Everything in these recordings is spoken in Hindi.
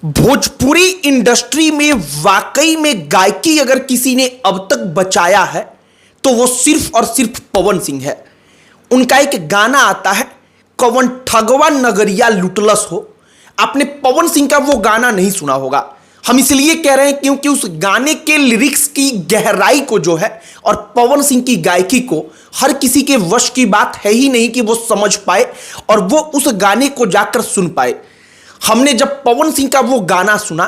भोजपुरी इंडस्ट्री में वाकई में गायकी अगर किसी ने अब तक बचाया है तो वो सिर्फ और सिर्फ पवन सिंह है। उनका एक गाना आता है, कवन ठगवा नगरिया लुटलस हो। आपने पवन सिंह का वो गाना नहीं सुना होगा। हम इसलिए कह रहे हैं क्योंकि उस गाने के लिरिक्स की गहराई को जो है और पवन सिंह की गायकी को हर किसी के वश की बात है ही नहीं कि वो समझ पाए और वो उस गाने को जाकर सुन पाए। हमने जब पवन सिंह का वो गाना सुना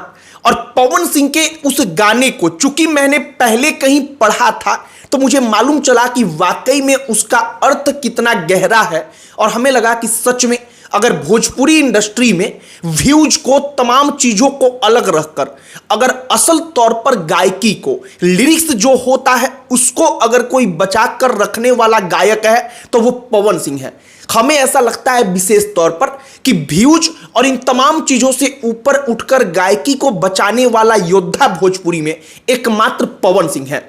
और पवन सिंह के उस गाने को चूंकि मैंने पहले कहीं पढ़ा था तो मुझे मालूम चला कि वाकई में उसका अर्थ कितना गहरा है और हमें लगा कि सच में अगर भोजपुरी इंडस्ट्री में व्यूज को, तमाम चीजों को अलग रखकर अगर असल तौर पर गायकी को, लिरिक्स जो होता है उसको अगर कोई बचा कर रखने वाला गायक है तो वो पवन सिंह है। हमें ऐसा लगता है विशेष तौर पर कि व्यूज और इन तमाम चीजों से ऊपर उठकर गायकी को बचाने वाला योद्धा भोजपुरी में एकमात्र पवन सिंह है।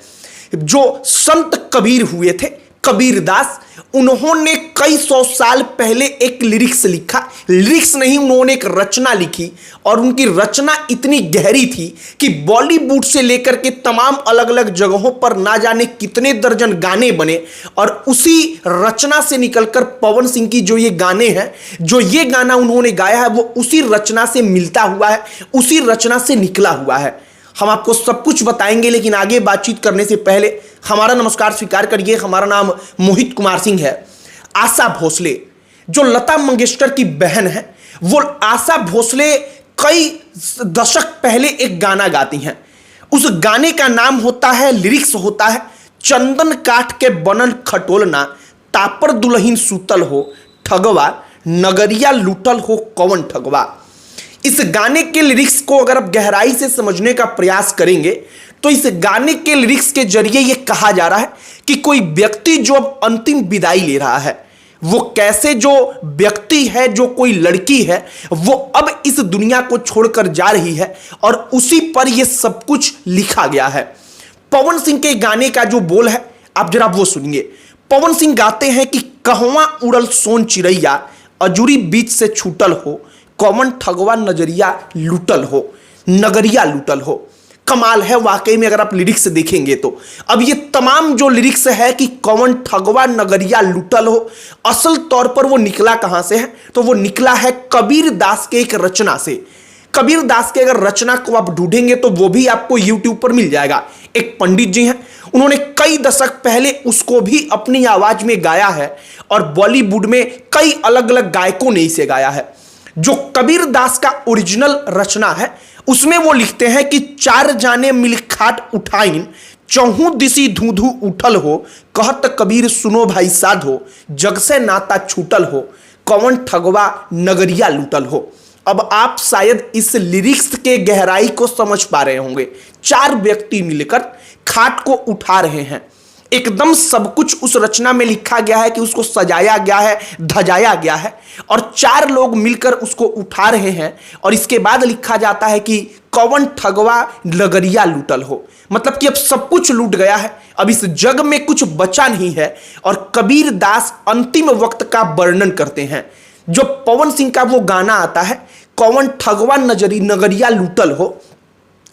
जो संत कबीर हुए थे, कबीर दास, उन्होंने कई सौ साल पहले एक लिरिक्स लिखा, लिरिक्स नहीं उन्होंने एक रचना लिखी और उनकी रचना इतनी गहरी थी कि बॉलीवुड से लेकर के तमाम अलग अलग जगहों पर ना जाने कितने दर्जन गाने बने और उसी रचना से निकलकर पवन सिंह की जो ये गाने हैं, जो ये गाना उन्होंने गाया है वो उसी रचना से मिलता हुआ है, उसी रचना से निकला हुआ है। हम आपको सब कुछ बताएंगे, लेकिन आगे बातचीत करने से पहले हमारा नमस्कार स्वीकार करिए। हमारा नाम मोहित कुमार सिंह है। आशा भोसले जो लता मंगेशकर की बहन है, वो आशा भोसले कई दशक पहले एक गाना गाती हैं। उस गाने का नाम होता है, लिरिक्स होता है, चंदन काठ के बनल खटोलना, तापर दुल्हन सूतल हो, ठगवा नगरिया लूटल हो कौन ठगवा। इस गाने के लिरिक्स को अगर आप गहराई से समझने का प्रयास करेंगे तो इस गाने के लिरिक्स के जरिए यह कहा जा रहा है कि कोई व्यक्ति जो अब अंतिम विदाई ले रहा है, वो कैसे जो व्यक्ति है, जो कोई लड़की है, वो अब इस दुनिया को छोड़कर जा रही है और उसी पर यह सब कुछ लिखा गया है। पवन सिंह के गाने का जो बोल है आप जरा वो सुनिए। पवन सिंह गाते हैं कि कहवा उड़ल सोन चिड़ैया, अजूरी बीच से छूटल हो, कौन ठगवा नजरिया लूटल हो, नगरिया लूटल हो। कमाल है वाकई में अगर आप लिरिक्स देखेंगे तो। अब ये तमाम जो लिरिक्स है कि कौन ठगवा नगरिया लूटल हो, असल तौर पर वो निकला कहां से है तो वो निकला है कबीर दास के एक रचना से। कबीर दास के अगर रचना को आप ढूंढेंगे तो वो भी आपको यूट्यूब पर मिल जाएगा। एक पंडित जी हैं, उन्होंने कई दशक पहले उसको भी अपनी आवाज में गाया है और बॉलीवुड में कई अलग अलग गायकों ने इसे गाया है। जो कबीर दास का ओरिजिनल रचना है उसमें वो लिखते हैं कि चार जाने मिल खाट उठाइन, चौहू दिशी धू धू उठल हो, कहत कबीर सुनो भाई साधो, जग से नाता छूटल हो, कौन ठगवा नगरिया लूटल हो। अब आप शायद इस लिरिक्स के गहराई को समझ पा रहे होंगे। चार व्यक्ति मिलकर खाट को उठा रहे हैं, एकदम सब कुछ उस रचना में लिखा गया है कि उसको सजाया गया है, धजाया गया है और चार लोग मिलकर उसको उठा रहे हैं और इसके बाद लिखा जाता है कि कौन ठगवा नगरिया लूटल हो। मतलब कि अब सब कुछ लूट गया है, अब इस जग में कुछ बचा नहीं है। और कबीर दास अंतिम वक्त का वर्णन करते हैं। जो पवन सिंह का वो गाना आता है, कौन ठगवा नगरिया लूटल हो,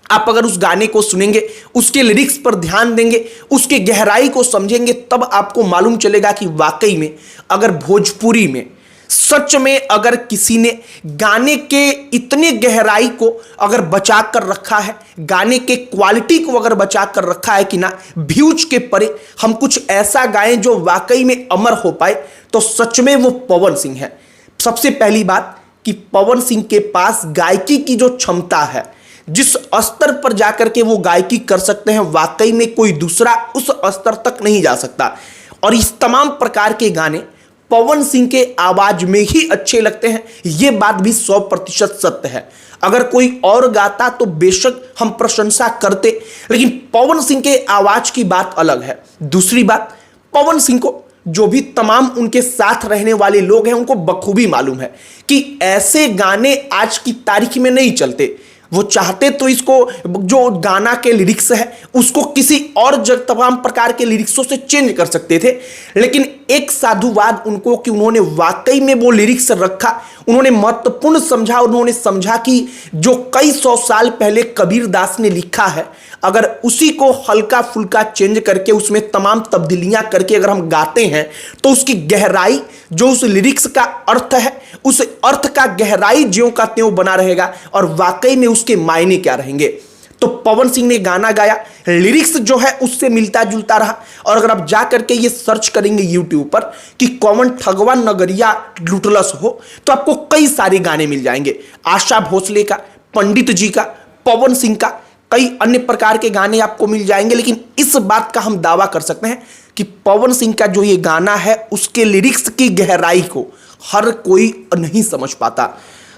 आप अगर उस गाने को सुनेंगे, उसके लिरिक्स पर ध्यान देंगे, उसके गहराई को समझेंगे, तब आपको मालूम चलेगा कि वाकई में अगर भोजपुरी में सच में अगर किसी ने गाने के इतने गहराई को अगर बचा कर रखा है, गाने के क्वालिटी को अगर बचा कर रखा है कि ना व्यूज के परे हम कुछ ऐसा गाएं जो वाकई में अमर हो पाए, तो सच में वो पवन सिंह है। सबसे पहली बात कि पवन सिंह के पास गायकी की जो क्षमता है, जिस स्तर पर जाकर के वो गायकी कर सकते हैं, वाकई में कोई दूसरा उस स्तर तक नहीं जा सकता। और इस तमाम प्रकार के गाने पवन सिंह के आवाज में ही अच्छे लगते हैं, ये बात भी 100% सत्य है। अगर कोई और गाता तो बेशक हम प्रशंसा करते, लेकिन पवन सिंह के आवाज की बात अलग है। दूसरी बात, पवन सिंह को जो भी तमाम उनके साथ रहने वाले लोग हैं उनको बखूबी मालूम है कि ऐसे गाने आज की तारीख में नहीं चलते। वो चाहते तो इसको जो गाना के लिरिक्स है उसको किसी और तमाम प्रकार के लिरिक्सों से चेंज कर सकते थे, लेकिन एक साधुवाद उनको कि उन्होंने वाकई में वो लिरिक्स रखा, उन्होंने महत्वपूर्ण समझा। उन्होंने समझा कि जो कई सौ साल पहले कबीरदास ने लिखा है, अगर उसी को हल्का फुल्का चेंज करके उसमें तमाम तब्दीलियां करके अगर हम गाते हैं तो उसकी गहराई, जो उस लिरिक्स का अर्थ है, उस अर्थ का गहराई ज्यों का त्यों बना रहेगा और वाकई में उसके मायने क्या रहेंगे। तो पवन सिंह ने गाना गाया, लिरिक्स जो है उससे मिलता जुलता रहा। और अगर आप जा करके ये सर्च करेंगे यूट्यूब पर कि कौन ठगवा नगरिया लुटलस हो, तो आपको कई सारे गाने मिल जाएंगे। आशा भोसले का, पंडित जी का, पवन सिंह का, कई अन्य प्रकार के गाने आपको मिल जाएंगे। लेकिन इस बात का हम दावा कर सकते हैं कि पवन सिंह का जो ये गाना है उसके लिरिक्स की गहराई को हर कोई नहीं समझ पाता।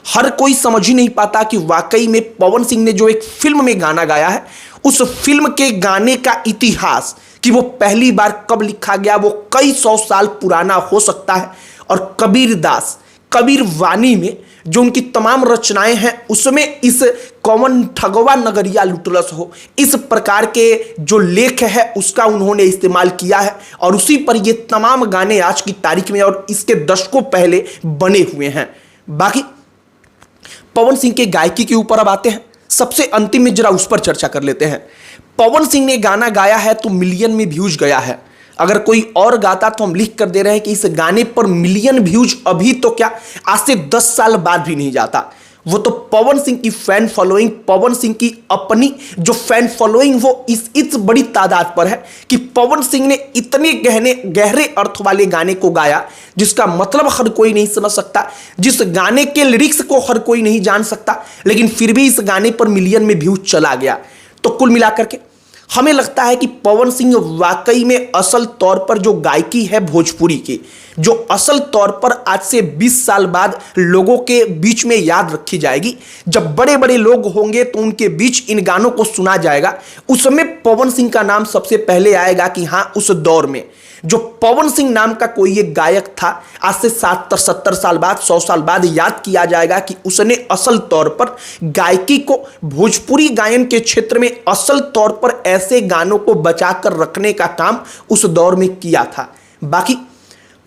हर कोई समझ ही नहीं पाता कि वाकई में पवन सिंह ने जो एक फिल्म में गाना गाया है, उस फिल्म के गाने का इतिहास कि वो पहली बार कब लिखा गया, वो कई सौ साल पुराना हो सकता है। और कबीरदास, कबीर वाणी में जो उनकी तमाम रचनाएं हैं उसमें इस कौन ठगवा नगरिया लुटलस हो, इस प्रकार के जो लेख है उसका उन्होंने इस्तेमाल किया है। और उसी पर ये तमाम गाने आज की तारीख में और इसके दशकों पहले बने हुए हैं। बाकी पवन सिंह के गायकी के ऊपर अब आते हैं। सबसे अंतिम में जरा उस पर चर्चा कर लेते हैं। पवन सिंह ने गाना गाया है तो मिलियन में व्यूज गया है। अगर कोई और गाता तो हम लिख कर दे रहे हैं कि इस गाने पर मिलियन व्यूज अभी तो क्या, आज से 10 साल बाद भी नहीं जाता। वो तो पवन सिंह की फैन फॉलोइंग, पवन सिंह की अपनी जो फैन फॉलोइंग वो इस बड़ी तादाद पर है कि पवन सिंह ने इतने गहरे अर्थ वाले गाने को गाया जिसका मतलब हर कोई नहीं समझ सकता, जिस गाने के लिरिक्स को हर कोई नहीं जान सकता, लेकिन फिर भी इस गाने पर मिलियन में व्यूज चला गया। तो कुल मिलाकर के हमें लगता है कि पवन सिंह वाकई में असल तौर पर जो गायकी है भोजपुरी की, जो असल तौर पर आज से 20 साल बाद लोगों के बीच में याद रखी जाएगी, जब बड़े बड़े लोग होंगे तो उनके बीच इन गानों को सुना जाएगा, उस समय पवन सिंह का नाम सबसे पहले आएगा कि हाँ, उस दौर में जो पवन सिंह नाम का कोई एक गायक था, आज से 70 साल बाद, 100 साल बाद याद किया जाएगा कि उसने असल तौर पर गायकी को, भोजपुरी गायन के क्षेत्र में असल तौर पर ऐसे गानों को बचाकर रखने का काम उस दौर में किया था। बाकी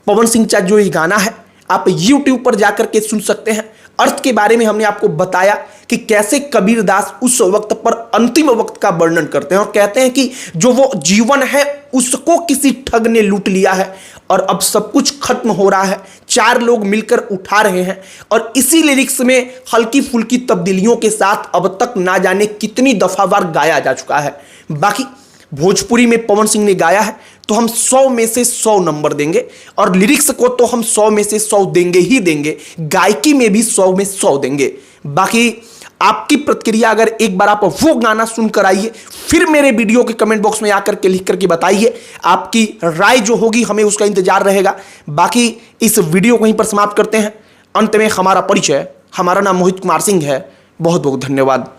पवन सिंह का जो ये गाना है आप YouTube पर जाकर के सुन सकते हैं। अर्थ के बारे में हमने आपको बताया कि कैसे कबीरदास उस वक्त पर अंतिम वक्त का वर्णन करते हैं और कहते हैं कि जो वो जीवन है उसको किसी ठग ने लूट लिया है और अब सब कुछ खत्म हो रहा है, 4 लोग मिलकर उठा रहे हैं। और इसी लिरिक्स में हल्की फुल्की तब्दीलियों के साथ अब तक ना जाने कितनी दफावार गाया जा चुका है। बाकी भोजपुरी में पवन सिंह ने गाया है तो हम 100 में से 100 नंबर देंगे और लिरिक्स को तो हम 100 में से 100 देंगे ही देंगे, गायकी में भी 100 में 100 देंगे। बाकी आपकी प्रतिक्रिया, अगर एक बार आप वो गाना सुनकर आइए, फिर मेरे वीडियो के कमेंट बॉक्स में आकर के लिख करके बताइए, आपकी राय जो होगी हमें उसका इंतजार रहेगा। बाकी इस वीडियो को यहीं पर समाप्त करते हैं। अंत में हमारा परिचय, हमारा नाम मोहित कुमार सिंह है। बहुत बहुत धन्यवाद।